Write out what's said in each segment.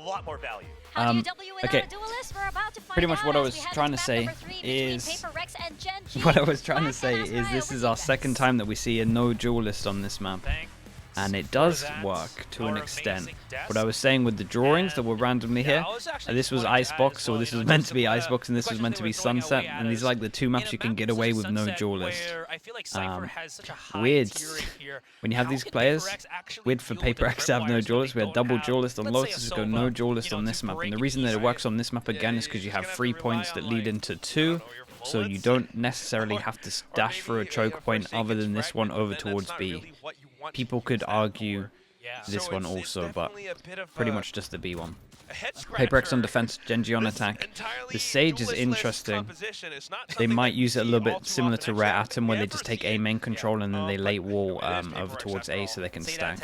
lot more value. Okay, pretty much what I was trying to say is this is our second time that we see a no duelist on this map. And it does work to an extent. What I was saying with the drawings that were randomly here, this was Icebox, or this was meant to be Icebox, and this was meant to be Sunset, and these are like the two maps you can get away with no duelist. Weird. When you have these players, weird for PRX to have no duelist. We had double duelist on Lotus, go no duelist on this map. And the reason that it works on this map again is because you have 3 points that lead into 2. So you don't necessarily have to dash for a choke point other than this one over towards B. People could argue this one also, but pretty much just the B one. PRX on defense, Gen.G on attack. The Sage is interesting. They might use it a little bit similar to Rare Atom, where they just take A main control and then they late wall over towards A so they can stack.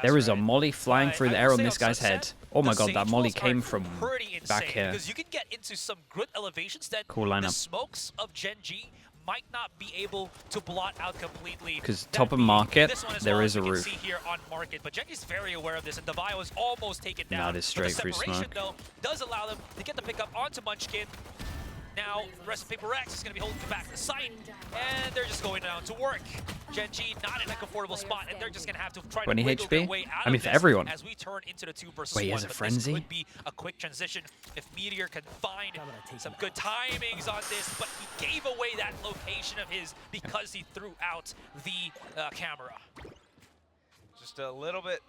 There is a molly flying through the air on this guy's head. Oh my god, that molly came from back here. Cool lineup. Smokes of Gen.G might not be able to blot out completely. Because top of market, there is a roof. Here on market, but Gen.G's very aware of this, and Devi was almost taken down. That is straight through smoke. Though, does allow them to get the pickup onto Munchkin. Now, the rest of PRX is going to be holding back the site, and they're just going down to work. Gen.G not in a comfortable spot, and they're just going to have to try to wiggle their way out of for everyone. As we turn into the 2 versus 1. Wait, he has a frenzy? This could be a quick transition if Meteor can find some good timings on this, but he gave away that location of his because he threw out the camera. Just a little bit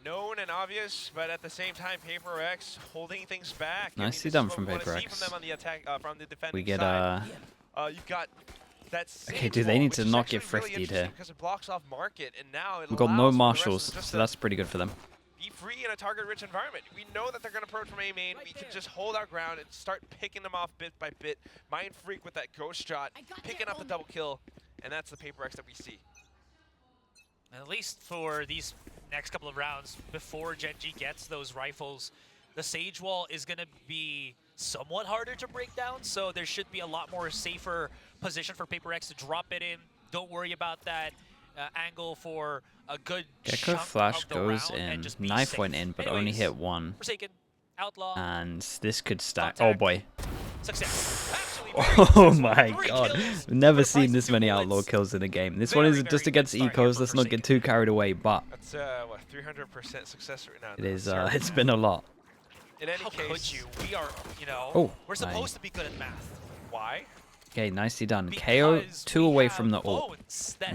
known and obvious, but at the same time, PRX holding things back. Nicely done from PRX. We get you've got that. Okay, dude, they need to not get thrifty here. Because it blocks off market, and now we've got no marshals, so that's pretty good for them. Be free in a target-rich environment. We know that they're going to approach from A main. We can just hold our ground and start picking them off bit by bit. Mind Freak with that ghost shot, picking up the double kill, and that's the PRX that we see. At least for these next couple of rounds, before Gen.G gets those rifles, the Sage Wall is going to be somewhat harder to break down, so there should be a lot more safer position for PRX to drop it in. Don't worry about that angle for a good Gecko chunk Flash of the goes round, in, and just be knife safe. went in, but Anyways, only hit 1. Forsaken, Outlaw, And this could stack. Contact. Oh boy. Success. Oh my god. I've never seen this many Outlaw kills in a game. This one is just against ecos. Let's not get too carried away, but that's what, 300% success right now. it is. It's been a lot. In any How case, could you? We are, Oh, we're supposed to be good at math. Why? Okay, nicely done. KO 2 away from the ult.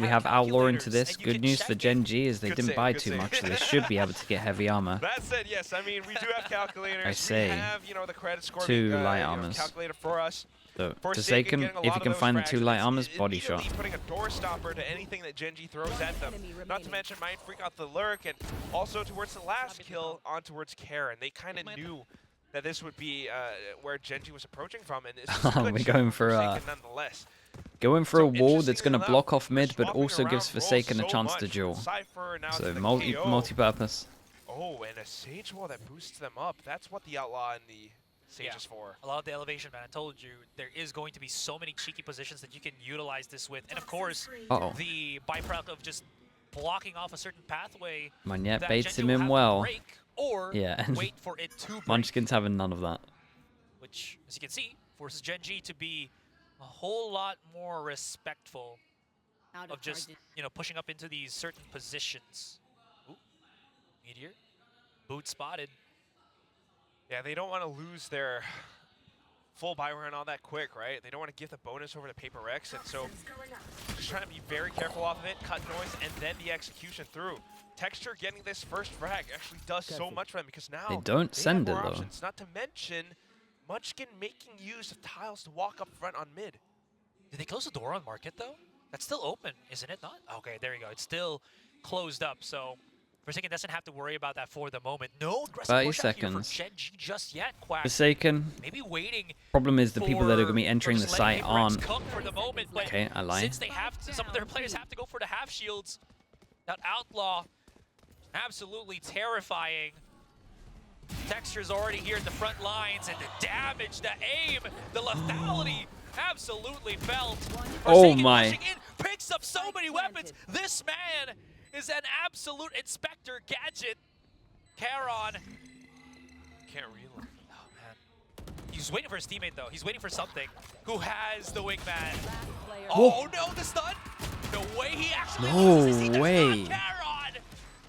We have Outlaw into this. Good news for Gen.G is they didn't buy too much, so they should be able to get heavy armor. That said, yes, I mean, we do have calculators. I say, we have, the credit score 2 light armors. Calculator for us. So, Forsaken, if you can find the 2 light armors, body shot. Putting a door stopper to anything that Gen.G throws at them. Not to mention Mind Freak out the lurk, and also towards the last kill on towards Karen. They kind of knew that this would be where Gen.G was approaching from, and it's just we're going for nonetheless. Going for a wall that's going to block off mid, but also gives Forsaken a chance to duel. So multi-purpose. Oh, and a Sage Wall that boosts them up. That's what the Outlaw and the Sage is for. A lot of the elevation, man. I told you, there is going to be so many cheeky positions that you can utilize this with. And of course, the byproduct of just blocking off a certain pathway. Monette baits him in well. Or yeah, wait for it to break. Munchkin's having none of that. Which, as you can see, forces Gen.G to be a whole lot more respectful of just, pushing up into these certain positions. Ooh, Meteor, boot spotted. Yeah, they don't want to lose their full buy run all that quick, right? They don't want to give the bonus over to PRX, and so just trying to be very careful off of it, cut noise, and then the execution through. Texture getting this first frag actually does so much for them because now they don't send it though. Options. Not to mention Munchkin making use of tiles to walk up front on mid. Did they close the door on market though? That's still open, isn't it not? Okay, there you go. It's still closed up, so Forsaken doesn't have to worry about that for the moment. No aggressive 30 push seconds. Out here for Gen.G just yet, Quack. Forsaken. Maybe waiting. Problem is the people that are going to be entering the site aren't. For the moment, but okay, I lie. Since they have to, some of their players have to go for the half shields. That Outlaw, absolutely terrifying. Texture's already here in the front lines, and the damage, the aim, the lethality, absolutely felt. Oh my! In, picks up so many weapons. This man is an absolute inspector gadget. Charon can't reel him. Oh, man. He's waiting for his teammate, though. He's waiting for something. Who has the wingman? Oh, no, the stun! The way he actually loses, he does way. not care on.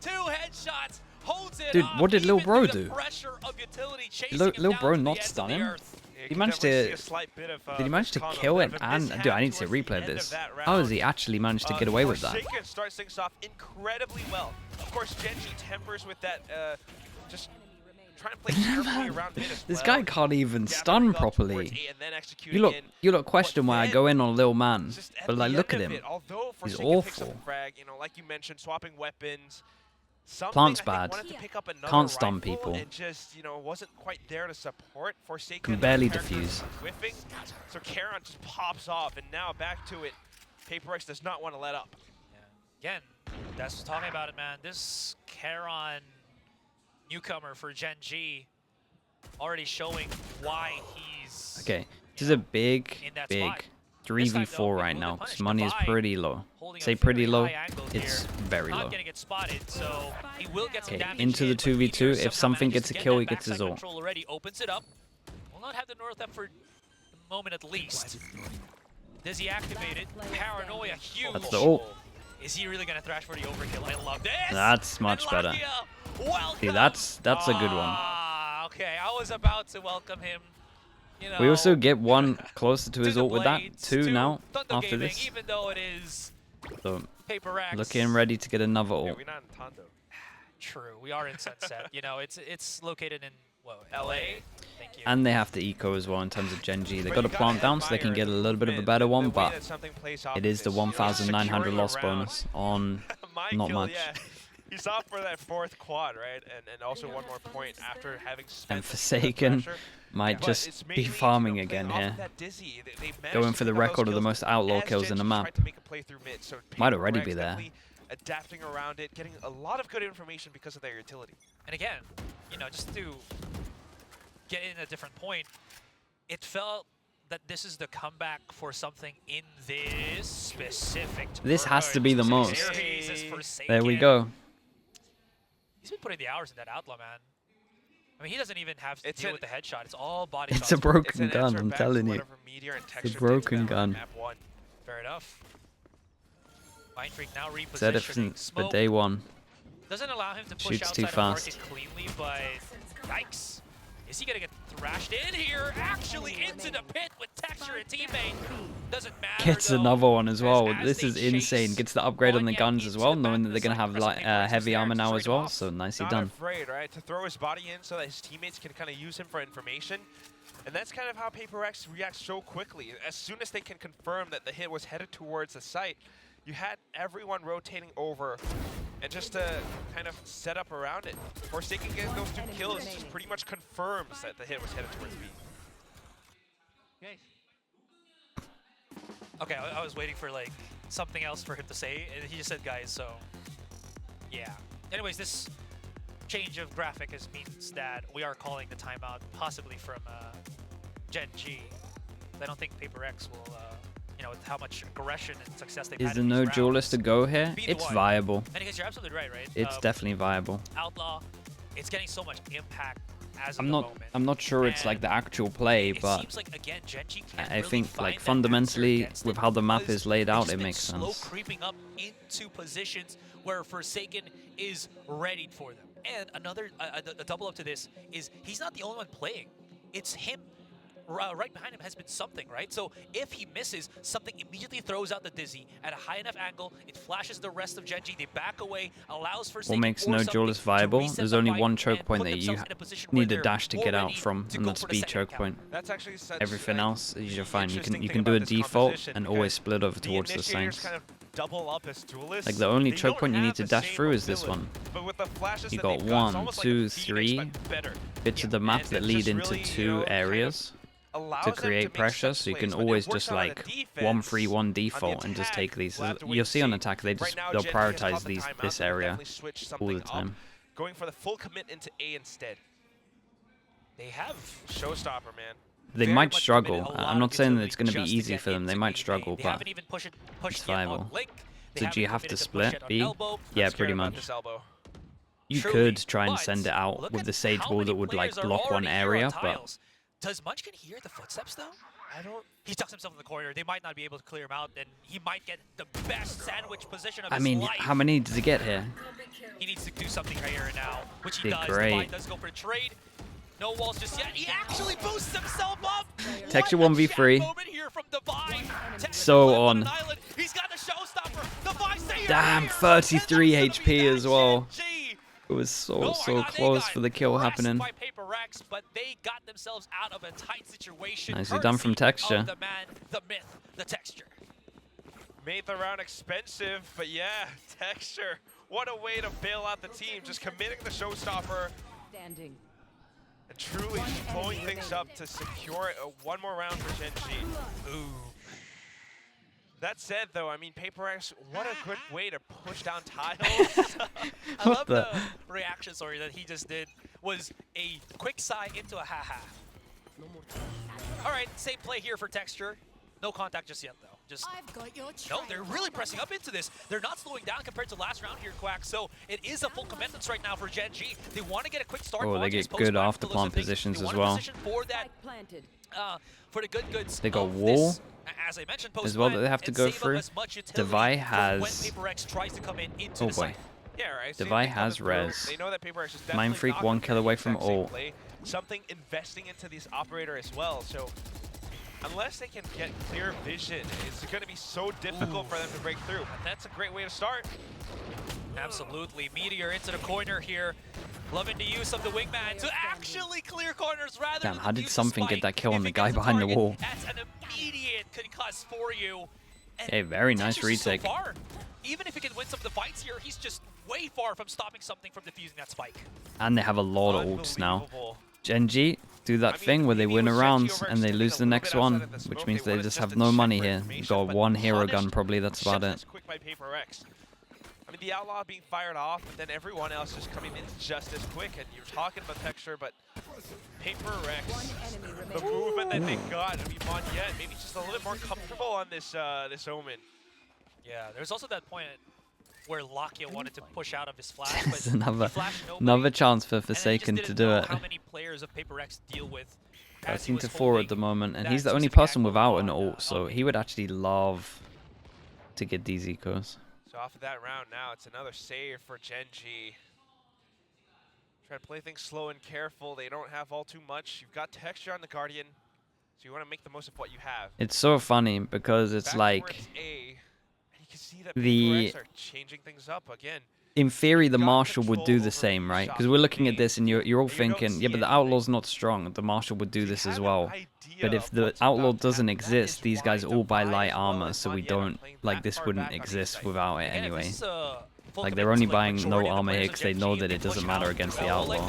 2 headshots, holds it Dude, up, what did Lil even Bro through do? the pressure of utility chasing Lil him down Bro to the not ends of stun the him? earth. He managed to... Did he manage to kill it? And dude, I need to replay this. How has he actually managed to get away with that? Forsaken starts things off incredibly well. Of course, Gen.G tempers with that, just trying to play carefully around mid as This well. guy can't even stun properly. You look question why I go in on Lil Man, but like look at him. He's awful. Frag, you know, like you mentioned, swapping weapons. Plant's bad. Can't stun rifle people. and just, you know, wasn't quite there to support. Forsaken Can barely character defuse. Whiffing, so Charon just pops off, and now back to it. PRX does not want to let up. Yeah. Again, that's what's talking about it, man. This Charon newcomer for Gen.G already showing why he's Okay, this is a big in that 3v4 right now, because money is pretty low. holding Say a pretty very low, high angle it's here. very Not low. gonna get spotted, so he will get some Okay, damage into the in, but 2v2, Meteor if somehow something manages gets to a get kill, that he gets his backside ult. control already, opens it up. Will not have the North up for the moment at least. Does he activate it? Paranoia, huge. That's the ult. Is he really gonna thrash for the overkill? I love this. That's much better. See, that's a good one. Okay, I was about to welcome him. You know, We also get one closer to his the ult with that, blades, 2 to now, Thunder after Gaming, this. even though it is So, PRX. looking ready to get another Yeah, ult. we're not in Tondo. True, we are in Sunset. You know, it's located in LA. Thank you. And they have to eco as well in terms of Gen.G. They got to plant down so they can get a little bit of a better one, but it is the 1,900 loss bonus on not much. Yeah. He's off for that 4th quad, right? And also one more point after having spent And Forsaken might But just it's be mainly, farming you know, playing again off here. of that dizzy. They managed Going to for the pick up those record of the kills most outlaw as kills in the Gen.G map. tried to make a play through mid, so Might already PRX be there. definitely adapting around it, getting a lot of good information because of their utility. And again, you know, just to get in a different point, it felt that this is the comeback for something in this specific This has to be the most. Forsaken. There we go. He's been putting the hours in that Outlaw, man. I mean, he doesn't even have to It's deal an- with the headshot. It's all body It's shots. a It's broken an gun, answer I'm back to telling you. whatever Meteor and Texture did to broken them on gun. Map 1. Fair enough. Mind Freak now repositioning. Said it for Smoke day one. doesn't allow him to push Shoots outside too of fast. market cleanly, but yikes. Is he gonna get thrashed in here? Actually into the pit with Texture and teammate. Doesn't matter. Gets though, another one as well. as This they is insane. chase Gets the upgrade on the Anya guns as into well, the knowing back that of they're the going to have site. like, PRX is heavy there armor to now trade as well, off. so nicely Not done. afraid, right, to throw his body in so that his teammates can kind of use him for information. And that's kind of how PRX reacts so quickly. As soon as they can confirm that the hit was headed towards the site, you had everyone rotating over and just to kind of set up around it. Forsaken getting those 2 kills just pretty much confirms that the hit was headed towards B. Okay, I was waiting for like something else for him to say, and he just said guys, so yeah. Anyways, this change of graphic means that we are calling the timeout possibly from Gen.G. I don't think PRX will, you know, with how much aggression and success they've Is had the in these no-duelist a rounds, go here? be the It's one. viable. And because you're absolutely right, right? It's definitely viable. Outlaw, it's getting so much impact as of I'm the not moment. I'm not sure it's like the actual play, It but seems like, again, Gen.G can't I really think find like that fundamentally answer against with it how the map because is laid they've out, just it been makes slow sense. creeping up into positions where Forsaken is ready for them. And another a double up to this is he's not the only one playing. It's him. Right behind him has been something, right? So if he misses, something immediately throws out the dizzy at a high enough angle. It flashes the rest of Gen.G. They back away, allows Forsaken What makes or no something duelist to viable? reset There's the only fight one choke and point put that you themselves in a position where need a they're dash to get all out ready from, to and go that's for the B second choke encounter. point. That's actually such Everything else, you're fine. You interesting can thing do about a this default composition and because always split over the towards the initiators sides. kind of double up as duelists. Like the only They choke don't point you need have to the dash same through is this ability, one. But with the flashes You that got they've got, it's 1, almost like 2, a Phoenix, 3 but better. bits of the map And that it lead just into really, you 2 know, kind of areas allows to them create make pressure, set so you plays. can When it always works just out on like the 1-3-1 defense, default and just attack, take these. we'll have to wait You'll and see on see. attack they'll Right now, prioritize Gen.G has called the this timeout. They'll area definitely switch all the something up, time. going for the full commit into A instead. They have Showstopper, man. They very might much struggle. committed a lot I'm of not saying that utility it's going to be just to easy get for them. They into might B. struggle, They but haven't even pushed it's yet on viable. Link. They So haven't do you have committed to push split yet on B? Elbow. Yeah, I'm scared pretty about much. this elbow. You could try and send it out with the Sage Wall that would like block one area, but... Does Munchkin hear the footsteps though? I don't... He tucks himself in the corner. They might not be able to clear him out, and he might get the best sandwich position of his life. How many does he get here? He needs to do something right here and now, which he Did does. great. Divine does go for a trade. No walls just yet. He actually boosts himself up. Texture What a 1v3. chat moment here from Divine. So on. He's got the showstopper. Divine, say Damn, your 33 HP as well. GenG. It was so God, close for the kill pressed happening. By PRX, but they got themselves out of a tight situation. Nicely done from courtesy Texture. of the man, the myth, the Texture. Made the round expensive, but yeah, Texture. What a way to bail out the team. Just committing the showstopper. Standing. And truly blowing things up to secure one more round for Gen.G. Ooh. That said, though, I mean, PRX, what a good way to push down tiles. I love the reaction, sorry, that he just did. Was a quick sigh into a ha-ha. All right, same play here for Texture. No contact just yet, though. Just I've got your no, they're really pressing up into this. They're not slowing down compared to last round here, Quack. So it is a full commitment right now for Gen.G. They want to get a quick start. Oh, they get good after plant positions as well. For that, for the goods. They got wall this, as I mentioned, as well that they have to go through. Devi has... Oh boy. Yeah, right. Devi has res. They know that PRX is Mind Freak 1 kill away from ult. Something investing into this operator as well. So unless they can get clear vision, it's going to be so difficult for them to break through. But that's a great way to start. Absolutely. Meteor into the corner here. Loving to use of the wingman to actually clear corners rather Damn, than how did use something the get that kill on the If he guy gets behind the target, wall? That's an immediate concuss for you. And Hey, very nice Texture's so retake. far. Even if he can win some of the fights here, he's just way far from stopping something from defusing that spike. And they have a lot of ults now. Unbelievable. Gen.G do that thing where they win a round and they lose the next one, which means they just have no money here. You've got one hero gun probably, that's about it. Quick by PRX. I mean, the Outlaw being fired off, but then everyone else just coming in just as quick. And you're talking about Texture, but PRX, the movement that they got, I mean, Monjet, maybe just a little bit more comfortable on this this Omen. Yeah, there's also that point where Lakia wanted to push out of his flash, but It's another, he flashed nobody, another chance for and then he Forsaken just to didn't do know it. How many players of PRX deal with 13 to 4 at the moment, and he's the only person without an ult, so he would actually love to get these ecos. So off of that round now, it's another save for Gen.G. Try to play things slow and careful. They don't have all too much. You've got Texture on the Guardian, so you want to make the most of what you have. It's so funny because it's Back like towards A, and you can see that the- PRX are changing things up again. in theory the Marshal would do the same, right? Because we're looking at this and you're all thinking, yeah, but the Outlaw's not strong. The Marshal would do this as well. But if the Outlaw doesn't exist, these guys all buy light armor, so we don't, like, this wouldn't exist without it anyway. Like, they're only buying no armor here because they know that it doesn't matter against the Outlaw.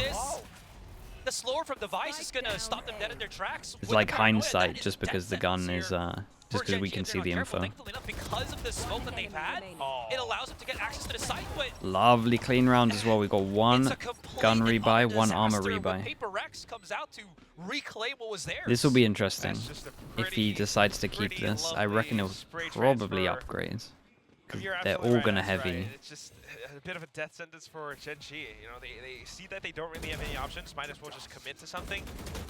The slower from Device is going to stop them dead in their tracks. It's like hindsight, just because the gun is, just because we can see the info. Because of the smoke that they've had, it allows them to get access to the site, but Lovely clean round as well. We got one gun rebuy, one armor rebuy. PRX comes out to reclaim what was theirs. This will be interesting if he decides to keep this. I reckon he'll probably upgrade. You're They're absolutely all gonna right, that's heavy. right. It's just a bit of a death sentence for Gen.G. You know, they see that they don't really have any options, might as well just commit to something.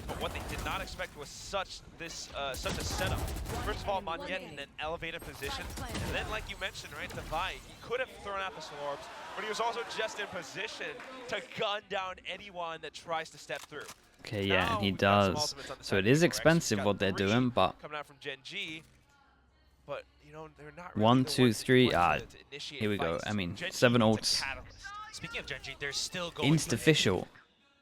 But what they did not expect was such a setup. First of all, Monjet in an elevated position, and then, like you mentioned, right, Devi, he could have thrown out the slow orbs, but he was also just in position to gun down anyone that tries to step through. Okay, yeah, and he Now, we've got some does. ultimates on the So side it of is PRX. expensive We've what got they're 3 doing, but coming out from Gen.G. But you know, they're not really 1, the 2, ones that 3. want to initiate Here we go. fights. I mean, Gen.G 7 is a ults. catalyst. Speaking of Gen.G, they're still going Insta-official.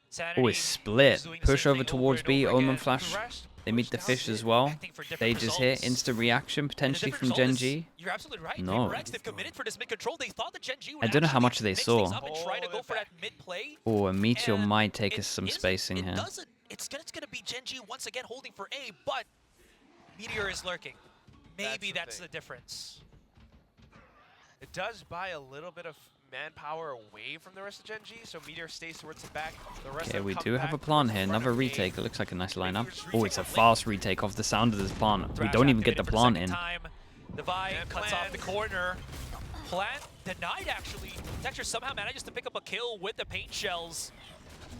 Sanity Oh, it's split. is doing the Push same over thing towards and B, over Omen again. flash. The rest They meet push the down fish B. as well. Acting for different They just hit results. instant reaction And the potentially different from result is- Gen.G. You're absolutely right. No. PRX, they've committed for this mid-control. They thought that Gen.G would I don't know how actually much they mix saw. things up and try to go for that mid-play. Oh, a Meteor And might take it us some isn't. spacing It here. doesn't. It's gonna be Gen.G once again holding for A, but Meteor is lurking. Maybe that's the difference. It does buy a little bit of manpower away from the rest of Gen.G, so Meteor stays towards the back. The rest Okay, of them we come do have back a plant towards here. the front Another of A. retake. It looks like a nice lineup. just Oh, retake it's a a late. fast retake off the sound of this plant. We Thrash don't even activated get the for plant second in. time. Divine And cuts plan. off the corner. plant denied, actually. Texture somehow manages to pick up a kill with the paint shells.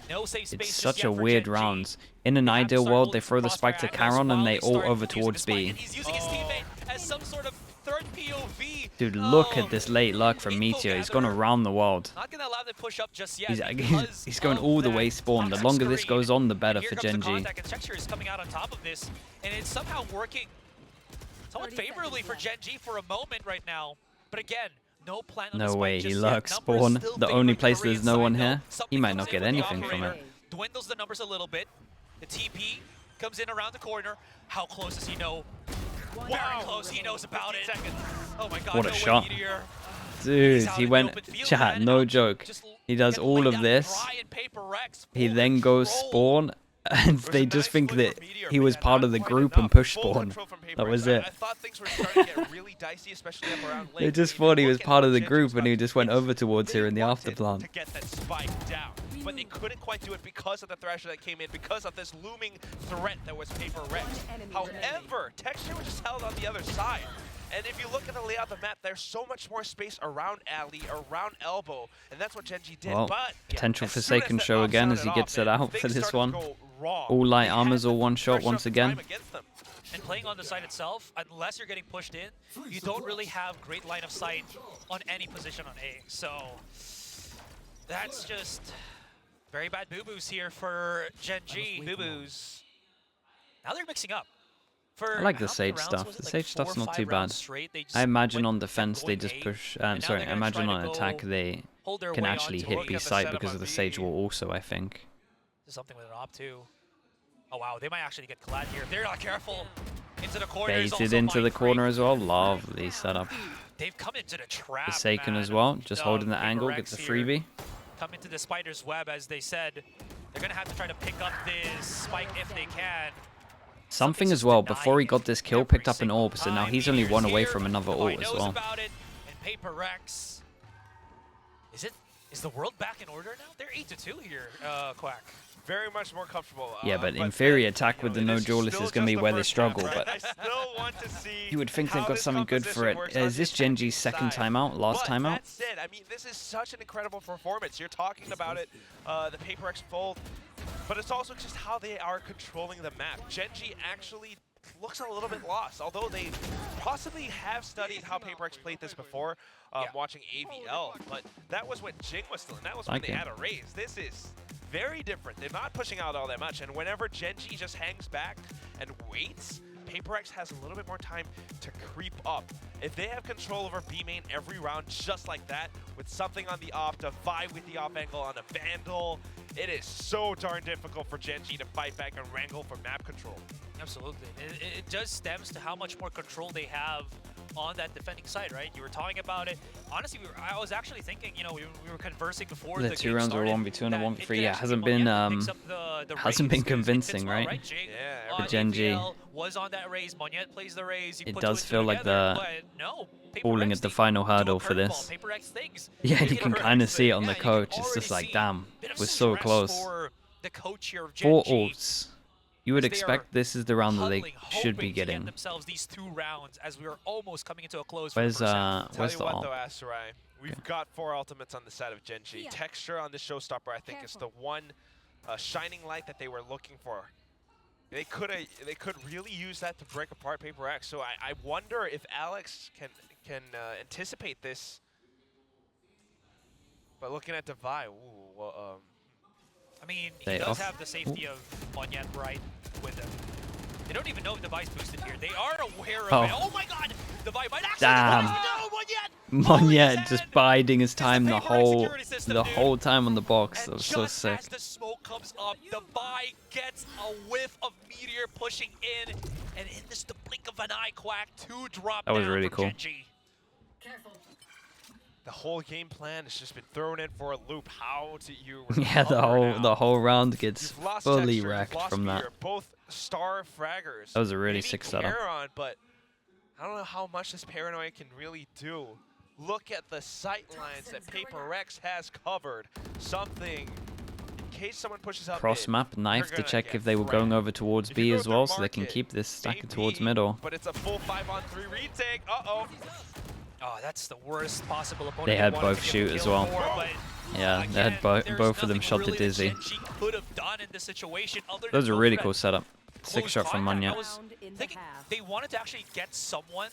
No safe space. It's such a weird round. In an ideal world, they throw the spike to Charon and they ult over towards B. He's using his teammate as some sort of third POV. Dude, look at this late luck from Meteor. He's gone around the world. Not gonna allow them to push up just yet. He's going all the way spawn. The longer this goes on, the better for Gen.G. Texture is coming out on top of this, and it's somehow working somewhat favorably for Gen.G for a moment right now. But again, no plan on No way, he lurks spawn. The only place there's no one here, he might not get anything from it. Dwindles the numbers a little bit. The TP comes in around the corner. How close does he know? Very close, he knows about it. Oh my god, what a shot. Meteor. Dude, he went, chat, no joke. He does all of this. He then goes spawn, and they just think that he was part of the group and push spawn. That was it. They just thought he was part of the group and he just went over towards here in the afterplan. But they couldn't quite do it because of the Thrasher that came in, because of this looming threat that was PRX. However, Texture was just held on the other side. And if you look at the layout of the map, there's so much more space around alley, around elbow, and that's what Gen.G did. Well, but potential Forsaken show again as he gets it out for this one. All light armors, all one shot once again. And playing on the side itself, unless you're getting pushed in, you don't really have great line of sight on any position on A. So that's just very bad boo-boos here for Gen.G. Boo-boos. Now they're mixing up. I like the Sage stuff. The Sage stuff's not too bad. I imagine on defense they just push. Sorry, I imagine on attack they can actually hit B site because of the Sage wall also, I think. Something with an op too. Oh wow, they might actually get collide here if they're not careful. Into the corner. Baited into the corner as well. Lovely setup. They've come into the trap. Forsaken as well, just holding the angle, gets the freebie. Come into the spider's web, as they said. They're gonna have to try to pick up this spike if they can. Something as well, before he got this kill, picked up an orb, so now he's only one away from another ult as well. And PRX. Is the world back in order now? They're 8-2 here, Quack. Very much more comfortable. Yeah, but in theory, attack with the no-duelist is going to be where they struggle, but you would think they've got something good for it. Is this Gen.G's second timeout, last timeout? That's it. I mean, this is such an incredible performance. You're talking about it, the PRX fold, but it's also just how they are controlling the map. Gen.G actually looks a little bit lost, although they possibly have studied how PRX played this before, watching AVL, but that was when Jing was still in. That was when they had a raise. This is very different. They're not pushing out all that much, and whenever Gen.G just hangs back and waits, PRX has a little bit more time to creep up. If they have control over B main every round just like that, with something on the op to vie with the op angle on a Vandal, it is so darn difficult for Gen.G to fight back and wrangle for map control. Absolutely. It just stems to how much more control they have on that defending side, right? You were talking about it. Honestly, I was actually thinking, you know, we were conversing before the two rounds were 1v2 and a 1v3. Yeah, hasn't been convincing, right? Yeah, for Gen.G. Was on that raise. Monyet plays the raise. It does feel like the falling at the final hurdle for this. Yeah, you can kind of see it on the coach. It's just like, damn, we're so close. 4 ults. You would expect this is the round that they should be getting. These 2 rounds as we are almost coming into a close. Where's the ult? We've got 4 ultimates on the side of Gen.G. Texture on this showstopper, I think, is the one shining light that they were looking for. They could really use that to break apart PRX. So I wonder if Alex can anticipate this. But looking at Devi, I mean, he does have the safety of Monyet right with him. They don't even know if Devi's boosted here. They are aware of it. Oh my god! Devi might actually Monyet just biding his time the whole time on the box. That was so sick. As the smoke comes up, Devi gets a whiff of Meteor pushing in, and in just the blink of an eye, Quack, 2 drop down. That was really cool. Gen.G. The whole game plan has just been thrown in for a loop. How do you? Yeah, the whole round gets fully wrecked from that. Both star fraggers. That was a really sick setup. But I don't know how much this paranoia can really do. Look at the sight lines that PRX has covered. Something in case someone pushes out cross map knife to check if they were going over towards B as well, so they can keep this stacking towards middle. But it's a full 5-on-3 retake. Oh, that's the worst possible opponent. They had both shoot as well. Yeah, they had both of them shot really to Dizzy. GenG could have done in this situation other That was than a really cool setup. 6-shot from contact. Munya. I was thinking they wanted to actually get someone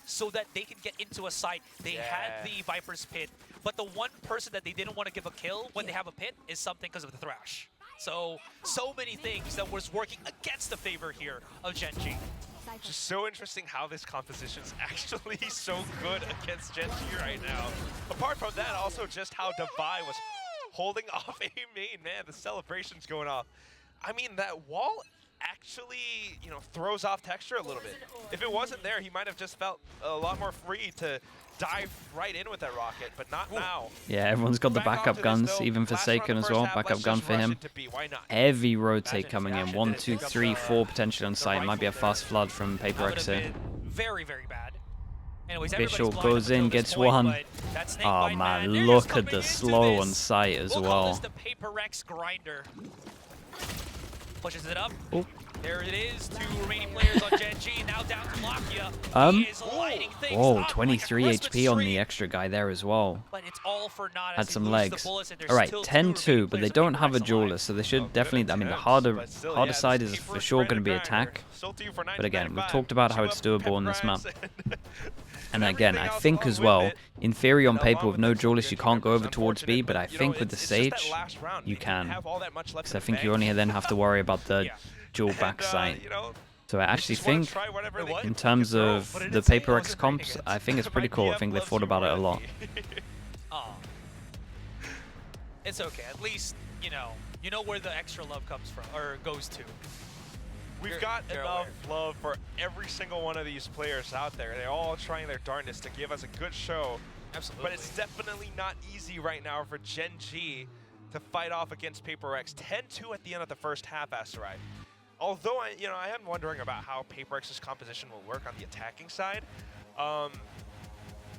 so that they can get into a site. They had the Viper's pit, but the one person that they didn't want to give a kill when they have a pit is something because of the Thrash. So many things that was working against the favor here of GenG. Just so interesting how this composition is actually so good against Gen.G right now. Apart from that, also just how Devi was holding off a main. Man, the celebration's going off. I mean, that wall actually, you know, throws off texture a little bit. If it wasn't there, he might have just felt a lot more free to dive right in with that rocket, but not now. Yeah, everyone's got the backup guns, even Forsaken as well. Backup gun for him. Heavy rotate coming in. 1, 2, 3, 4 potentially on site. Might be a fast flood from PRX here. Very, very bad. Anyways, Visual goes in, gets one. Oh man, look at the slow on site as well. The PRX grinder. Pushes it up. Oh. There it is. 2 remaining players on GenG. Now down to Lakia. He is lighting things up 23 like HP on the extra guy there as well. But it's all for naught. Had some legs. Alright, 10-2, but they don't have a duelist, so they should definitely, I mean, the harder side is for sure going to be attack. But again, we've talked about how it's doable on this map. And again, I think as well, in theory on paper with no duelist you can't go over towards B, but I think with the Sage, you can. Because I think you only then have to worry about the dual backside. So I actually think, in terms of the PRX comps, I think it's pretty cool. I think they thought about it a lot. It's okay. At least, you know where the extra love comes from, or goes to. We've got enough love for every single one of these players out there. They're all trying their darndest to give us a good show. Absolutely. But it's definitely not easy right now for Gen.G to fight off against PRX. 10-2 at the end of the first half, Asteroid. Although I am wondering about how PRX's composition will work on the attacking side.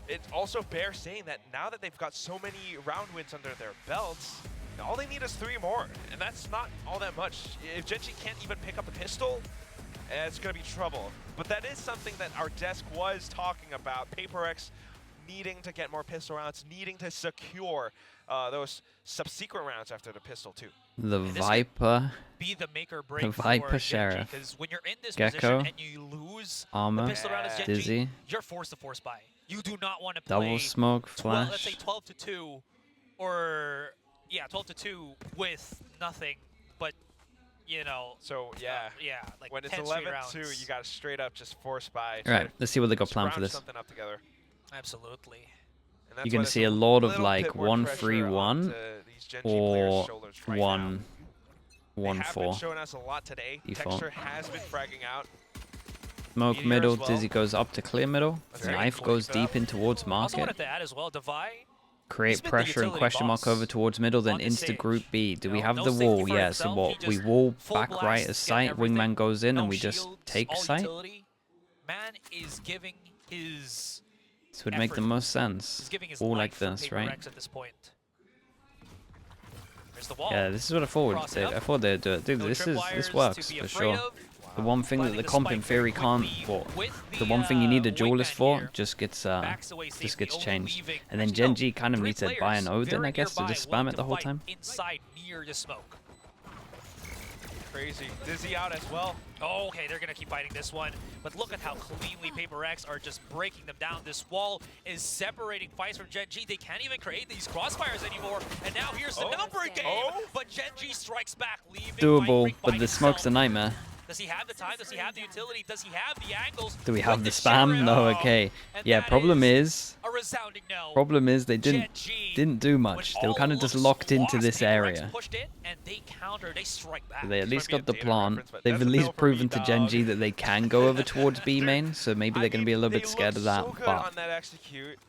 It also bears saying that now that they've got so many round wins under their belts, all they need is 3 more, and that's not all that much. If Gen.G can't even pick up a pistol, it's going to be trouble. But that is something that our desk was talking about. PRX needing to get more pistol rounds, needing to secure those subsequent rounds after the pistol too. The Viper, be the make or break the Viper Sheriff, because when you're in this Gecko, position and you lose Armor, the pistol round as Gen.G, Dizzy, you're forced to force buy. You do not want to play double smoke, flash. Let's say 12-2, or yeah, 12-2 with nothing, but So yeah, like when it's 11-2, you got to straight up just force buy. All right, let's see what they got planned for this. Something up together. Absolutely. You're going to see a lot of like 1-3-1 or 1-1-4. Showing us a lot today. Texture has been fragging out. Smoke middle, Dizzy goes up to clear middle. Knife goes deep in towards market. Also wanted to add as well, Devi. Create pressure and question mark over towards middle, then insta group B. Do we have the wall? Yeah, so what? We wall back right as sight, wingman goes in, and we just take sight? Man is giving his... This would make the most sense. All like this, right? Yeah, this is what I thought. I thought they'd do it. Dude, this works for sure. The one thing that the comp in theory can't, the one thing you need a duelist for, just gets changed. And then Gen.G kind of needs to buy an Odin, I guess, to just spam it the whole time. Inside near the smoke. Crazy. Dizzy out as well. Oh, okay, they're going to keep fighting this one. But look at how cleanly PRX are just breaking them down. This wall is separating fights from Gen.G. They can't even create these crossfires anymore. And now here's the number game. But Gen.G strikes back, leaving doable, but the smoke's a nightmare. Does he have the time? Does he have the utility? Does he have the angles? Do we have the spam? No, okay. Yeah, problem is they didn't do much. They were kind of just locked into this area. They at least got the plant. They've at least proven to Gen.G that they can go over towards B main, so maybe they're going to be a little bit scared of that. But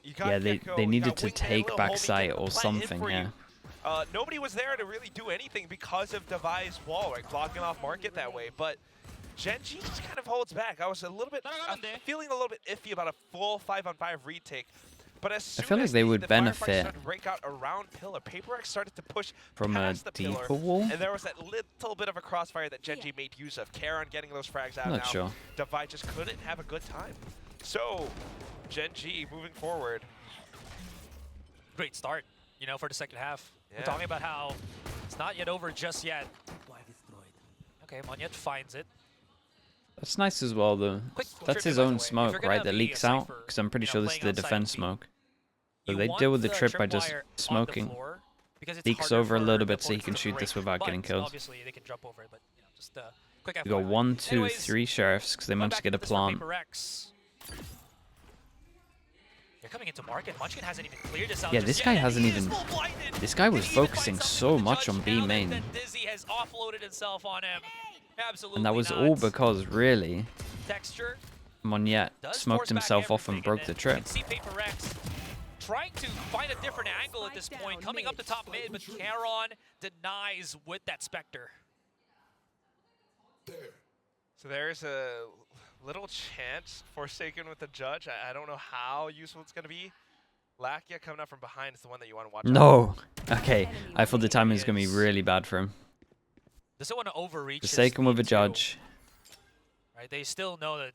yeah, they needed to take back sight or something, yeah. Nobody was there to really do anything because of Devi's wall, right? Blocking off market that way. But Gen.G just kind of holds back. I'm feeling a little bit iffy about a full 5-on-5 retake. But as soon I feel like they would benefit break out around pillar, PRX started to push from a deeper wall. And there was that little bit of a crossfire that Gen.G made use of. Karen getting those frags out. Not sure. Devi just couldn't have a good time. So, Gen.G moving forward. Great start, you know, for the second half. Yeah. We're talking about how it's not yet over just yet. Okay, Monyet finds it. That's nice as well, though. That's his own smoke, right, that leaks out? Because I'm pretty sure this is the defense smoke. So they deal with the trip by just smoking. Leaks over a little bit so he can shoot this without getting killed. Obviously, they can jump over it, but you know, just quick. We got 1, 2, 3 sheriffs because they managed to get a plant. They're coming into market. Munchkin hasn't even cleared this out. Yeah, this guy hasn't even. This guy was focusing so much on B main. Dizzy has offloaded himself on him. Absolutely. And that was all because, really, Texture Monyet smoked himself off and broke the trip. You can see PRX trying to find a different angle at this point, coming up the top mid, but Charon denies with that Spectre. So there's a little chance Forsaken with the Judge. I don't know how useful it's going to be. Lakia coming up from behind is the one that you want to watch out. No. Okay, I thought the timing was going to be really bad for him. Doesn't want to overreach. Forsaken with a Judge. Right, they still know that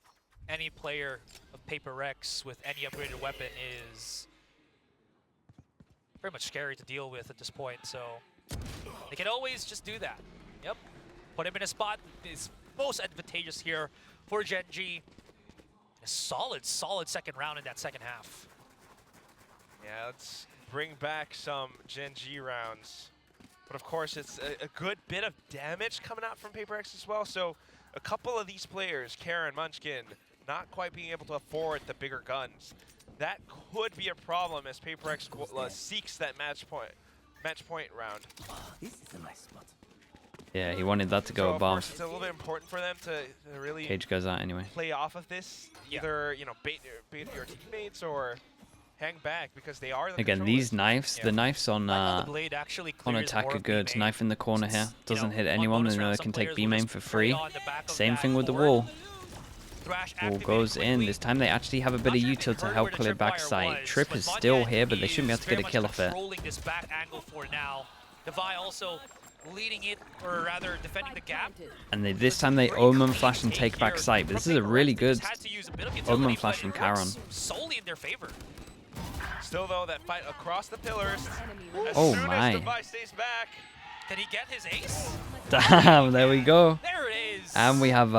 any player of PRX with any upgraded weapon is very much scary to deal with at this point, so they can always just do that. Yep, put him in a spot that is most advantageous here for Gen.G. A solid second round in that second half. Yeah, let's bring back some Gen.G rounds. But of course, it's a good bit of damage coming out from PRX as well. So a couple of these players, Karen, Munchkin, not quite being able to afford the bigger guns. That could be a problem as PRX seeks that match point round. This is a nice spot. Yeah, he wanted that to go so above. Of course, it's a little bit important for them to really Cage goes out anyway. play off of this. Either bait your teammates or hang back because they are the Again, these knives, the knives on attack are good. Knife in the corner here doesn't hit anyone, and they can take B main for free. Same thing with the wall. Wall goes in. This time they actually have a bit of util to help clear backside. Trip is still here, but they shouldn't be able to get a kill off it. This back angle for now. Devi also leading it, or rather defending the gap. And this time they Omen Flash and take back sight. But this is a really good Omen Flash from Charon. Solely in their favor. Still though, that fight across the pillars. As oh soon my! As Devi stays back. Can he get his ace? Damn! There we go. There it is. And we have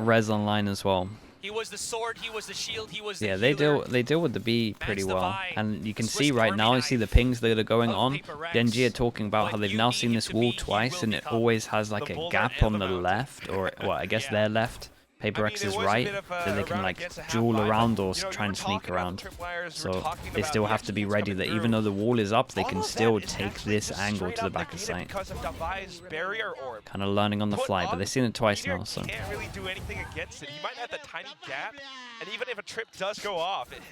Rez online as well. He was the sword. He was the shield. He was the yeah. healer. They deal with the B pretty well, and you can see right now. You see the pings that are going on. Gen.G are talking about how they've now seen this wall twice, and it always has like a gap on the left, or well, I guess their left. PRX is right, so they can like duel around or try and sneak around. So they still have to be ready that even though the wall is up, they can still take this angle to the back of sight. Kind of learning on the fly, but they've seen it twice now, so. Can't really do anything against it. He might have that tiny gap, and even if a trip does go off, it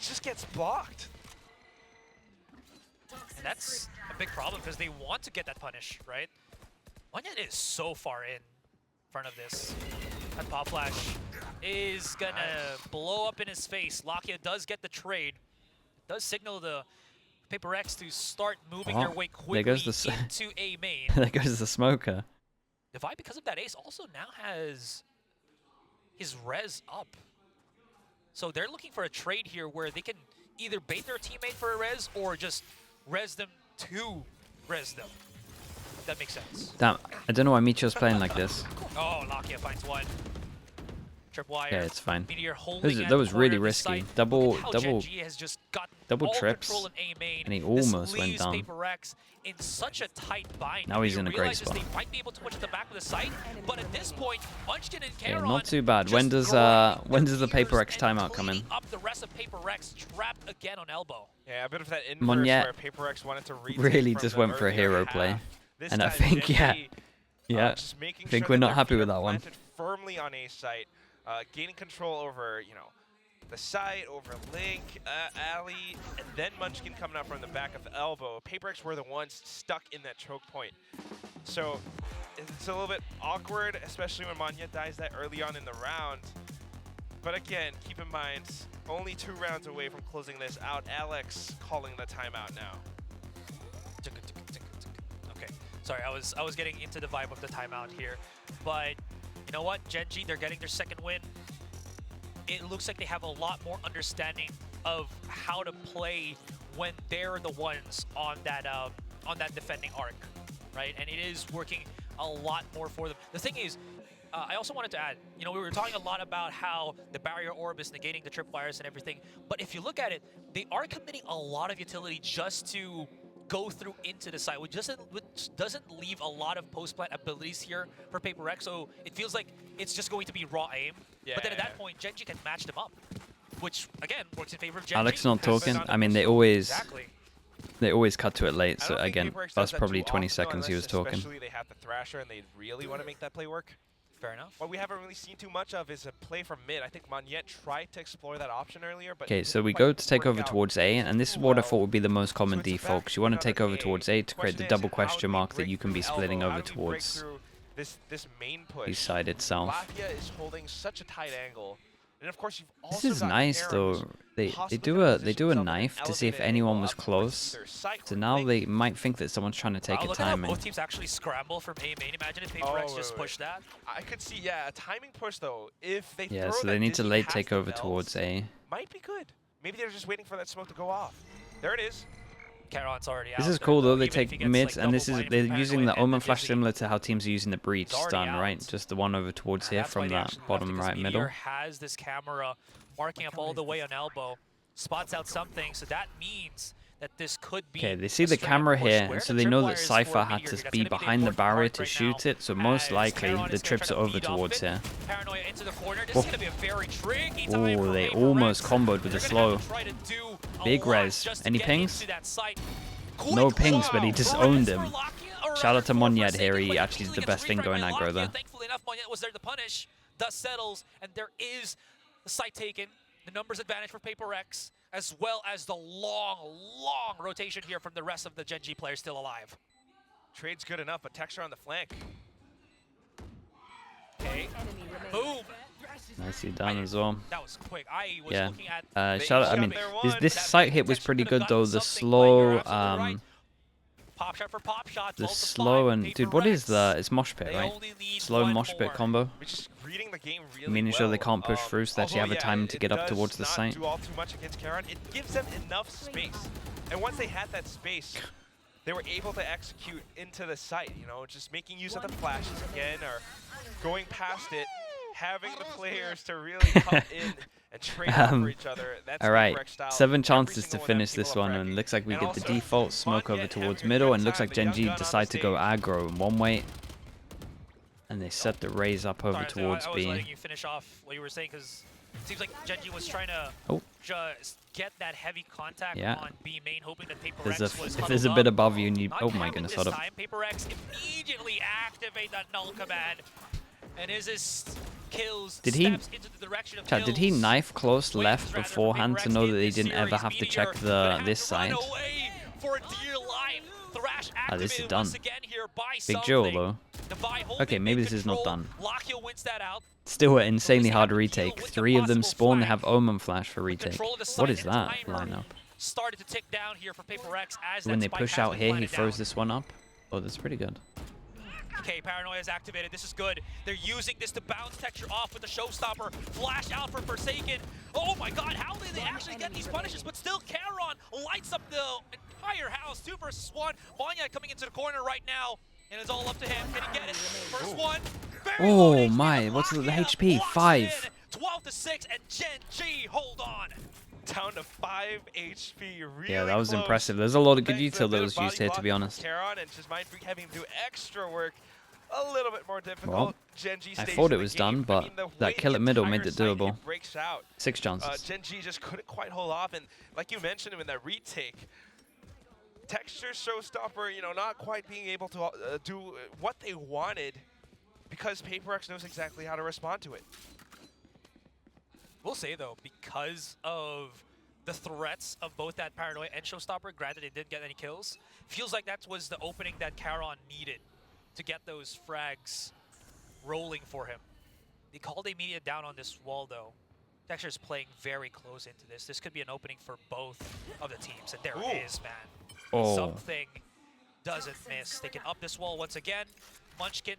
just gets blocked. And that's a big problem because they want to get that punish, right? Monyet is so far in front of this. That pop flash is gonna blow up in his face. Lakia does get the trade. Does signal the PRX to start moving their way quickly into A main. There goes the smoker. Devi, because of that ace, also now has his res up. So they're looking for a trade here where they can either bait their teammate for a res or just res them to res them. That makes sense. Damn, I don't know why Micho's playing like this. Oh, Lakia finds one. Tripwire. Yeah, it's fine. That was really risky. Double trips, and he almost went down. In such a tight bind. Now he's in a great spot. They might be able to push at the back of the site, but at this point, Munchkin and Yeah, Charon not too bad. When does the PRX timeout come in? Up the rest of PRX trapped again on elbow. Yeah, a bit of that inverse Monyet where PRX wanted to really just went for a hero play. And I think, I think we're not happy with that one. Firmly on A site, gaining control over, the site, over Link, Ali, and then Munchkin coming out from the back of the elbow. PRX were the ones stuck in that choke point. So it's a little bit awkward, especially when Monyet dies that early on in the round. But again, keep in mind, only 2 rounds away from closing this out. Alex calling the timeout now. Okay, sorry, I was getting into the vibe of the timeout here, but you know what, Gen.G, they're getting their second win. it looks like they have a lot more understanding of how to play when they're the ones on that defending arc, right? And it is working a lot more for them. The thing is, I also wanted to add, you know, we were talking a lot about how the barrier orb is negating the tripwires and everything, but if you look at it, they are committing a lot of utility just to go through into the side, which doesn't leave a lot of post-plant abilities here for PRX, so it feels like it's just going to be raw aim. Yeah, but then at that point, Gen.G can match them up, which, again, works in favor of Gen.G. Alex not talking. I mean, they always cut to it late, so again, that's probably 20 seconds he was talking. Especially they have the Thrasher and they really want to make that play work. Fair enough. What we haven't really seen too much of is a play from mid. I think Monyet tried to explore that option earlier, but okay, so we go to take over towards A, and this is what I thought would be the most common default, because you want to take over towards A to create the double question mark that you can be splitting over towards this main push. East side itself. Latvia is holding such a tight angle. And of course, you've also this is nice though. They do a knife to see if anyone was close. So now they might think that someone's trying to take a timing. Both teams actually scramble from A main. Imagine if PRX just pushed that. I could see, yeah, a timing push though. If they yeah, so they need to late take over towards A. Might be good. Maybe they're just waiting for that smoke to go off. There it is. Charon's already out. This is cool though. They take mid, and this is they're using the Omen Flash similar to how teams are using the Breach stun, right? Just the one over towards here from that bottom right middle. Has this camera marking up all the way on elbow, spots out something, so that means that this could be. Okay, they see the camera here, and so they know that Cypher had to be behind the barrier to shoot it. So most likely the trips are over towards here. Paranoia into the corner. This is gonna be a very tricky time. Oh, they almost comboed with a slow. Big res. Any pings? No pings, but he just owned him. Shout out to Monyet here. He actually is the best thing going aggro there. Thankfully enough, Monyet was there to punish. Dust settles, and there is the site taken. The numbers advantage for PRX, as well as the long rotation here from the rest of the Gen.G players still alive. Trade's good enough, but Texture on the flank. Okay. Boom. Nicely done as well. That was quick. I was looking at shout out, I mean, this site hit was pretty good though. The slow, pop shot for pop shot. the slow and dude, what is the? It's mosh pit, right? Slow mosh pit combo. Reading the game really Meaning sure they can't push through, so they actually have a time to get up towards the site. Do all too much against Charon. It gives them enough space, and once they had that space, they were able to execute into the site. You know, just making use of the flashes again, or going past it, having the players to really come in and trade over each other. That's all right, style. 7 chances to finish this one, and looks like we get the default smoke over towards middle, and looks like Gen.G decide to go aggro in one way. And they set the raise up over towards B. I was letting you finish off what you were saying, because it seems like Gen.G was trying to just get that heavy contact on B main, hoping that PRX was if there's a bit above you and you... Oh my goodness, hold up. PRX immediately activate that null command. And as his kills did he, steps into the direction of Chat, did he knife close left beforehand to know that they didn't ever have to check this side? This is done. Big Joe though. Okay, maybe this is not done. Still an insanely hard retake. 3 of them spawn, they have Omen Flash for retake. What is that lineup? Started to tick down here for PRX as when they push out here, he throws this one up. Oh, that's pretty good. Okay, Paranoia is activated. This is good. They're using this to bounce Texture off with the Showstopper. Flash out for Forsaken. Oh my god, how did they actually get these punishes? But still, Charon lights up the entire house. 2 versus 1. Monyet coming into the corner right now. And it's all up to him. Can he get it? First one. Oh my, what's the HP? 5. 12 to 6, and Gen.G hold on. Down to 5 HP. Really yeah, that was close. Impressive. There's a lot of good util that was used here, to be honest. Charon and just Mindfreak having to do extra work. A little bit more difficult. Well, I thought it was done, but that kill at middle made it doable. 6 chances. Gen.G just couldn't quite hold off, and like you mentioned in that retake, Texture Showstopper, you know, not quite being able to do what they wanted because PRX knows exactly how to respond to it. We'll say though, because of the threats of both that Paranoia and Showstopper, granted they didn't get any kills, feels like that was the opening that Charon needed to get those frags rolling for him. They called immediate down on this wall though. Texture's playing very close into this. This could be an opening for both of the teams, and there it is, man. Something doesn't miss. They can up this wall once again. Munchkin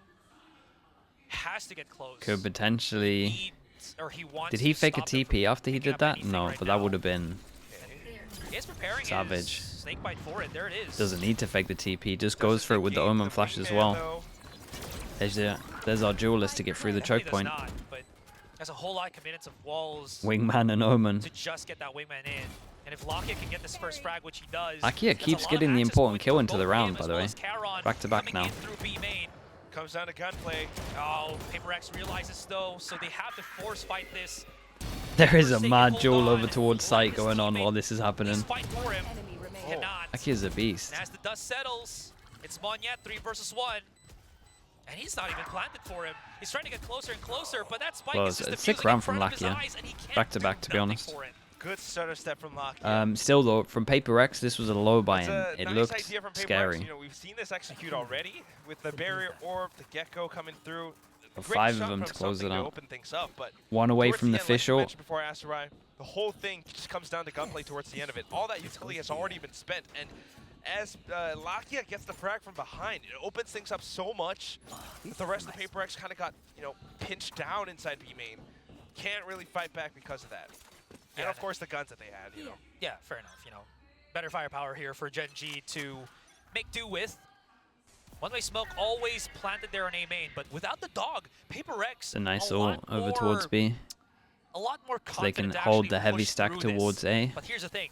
has to get close. Could potentially or he wants. Did he to fake a stop them TP after he picking did up that? anything No, right but now. that would have been He is preparing savage. his snake bite for it. There it is. Doesn't need to fake the TP, just goes for it with the Omen flash as well. There's our duelist to get through the choke point. Not, but there's a whole lot of commitments of walls Wingman and Omen. to just get that wingman in. And if Lakia can get this first frag, which he does, Lakia keeps getting the important kill into the round, by the way. Back to back now. Comes down to gunplay. Oh, PRX realizes though, so they have to force fight this. There is a mad duel over towards site going on while this is happening. Fight for him. Cannot. Lakia's a beast. And as the dust settles, it's Monyet 3 versus 1. And he's not even planted for him. He's trying to get closer and closer, but that spike is just a sick round from Lakia. Back to back, to be honest. Good starter step from Lakia. Still though, from PRX, this was a low buy-in. It nice looked idea from PRX. scary. You know, we've seen this execute already with the barrier orb, the gecko coming through. Well, Great 5 of shot them from to close it something to out. open things up, but 1 away towards from the end, like you official. mentioned before I asked Arai, the whole thing just comes down to gunplay towards the end of it. All that utility has already been spent, and as Lakia gets the frag from behind, it opens things up so much that the rest of the PRX kind of got, you know, pinched down inside B main. Can't really fight back because of that. And Yeah, of course the guns that they had, you know. Yeah, fair enough. You know, better firepower here for Gen.G to make do with. One-way smoke always planted there on A main, but without the dog, PRX It's a nice ult over towards B. A lot more So they can confident to hold actually the heavy push stack through towards this. A. But here's the thing.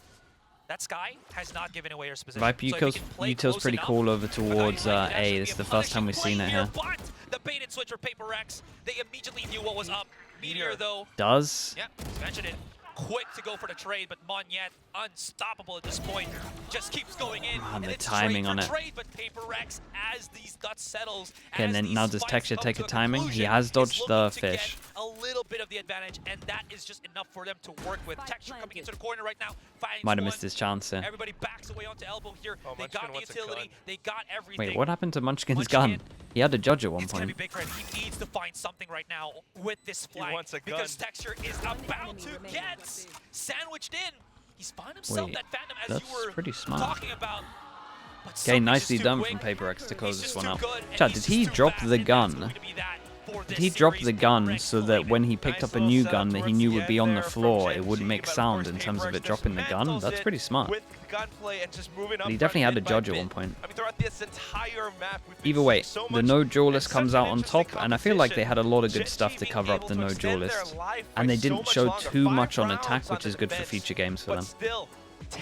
That Skye has not given away her position. Viper So if he can play util's close pretty enough, cool over without towards using that, A. should be This is a the first time we've punishing seen it play here. But the bait and switch for PRX, they immediately knew what was up. Meteor though, Does? yeah, mentioned it. Quick to go for the trade, but Monyet, unstoppable at this point, just keeps going in. Man, and the it's timing trade on for it. trade, but PRX, as these guts settles, Okay, and as then these now does fights Texture come take to a timing? He conclusion, has is dodged the looking to get fish. a little bit of the advantage, and that is just enough for them to work with. Texture coming into the corner right now, finds Might have one. missed his chance there. Everybody backs away onto elbow here. Oh, They Munchkin got the wants a utility, gun. they got everything. Wait, what happened to Munchkin's Munchkin, gun? He had a judge at one It's gonna be point. big for him. He needs to find something right now with this flag wants a because gun. Texture is about to get sandwiched in. He's found himself Wait, that Phantom as that's you were pretty smart. talking about. But Okay, something's nicely just too done quick. from PRX to close He's this just one too out. good, and Chad, he's did he just too drop fast, the and that's gun? going to be that for Did this he drop series. the gun PRX so that believe when it. he picked Nice up a little new setup gun that he towards knew the would be end on the there from floor, it Gen.G, wouldn't make but of sound course in terms of PRX it dropping the gun? dismantles That's it pretty smart. with gunplay and just moving up But he definitely had a bit by judge at bit. one point. I mean, throughout this entire map, we've been Either way, seeing so the much no-duelist and comes such out an on interesting top, and I feel like they had a lot of good competition. stuff to Gen.G cover up the being able to extend their no-duelist. life And by they so didn't much show longer. too 5 much on rounds attack, on which the is good for defense, future games for but them. still,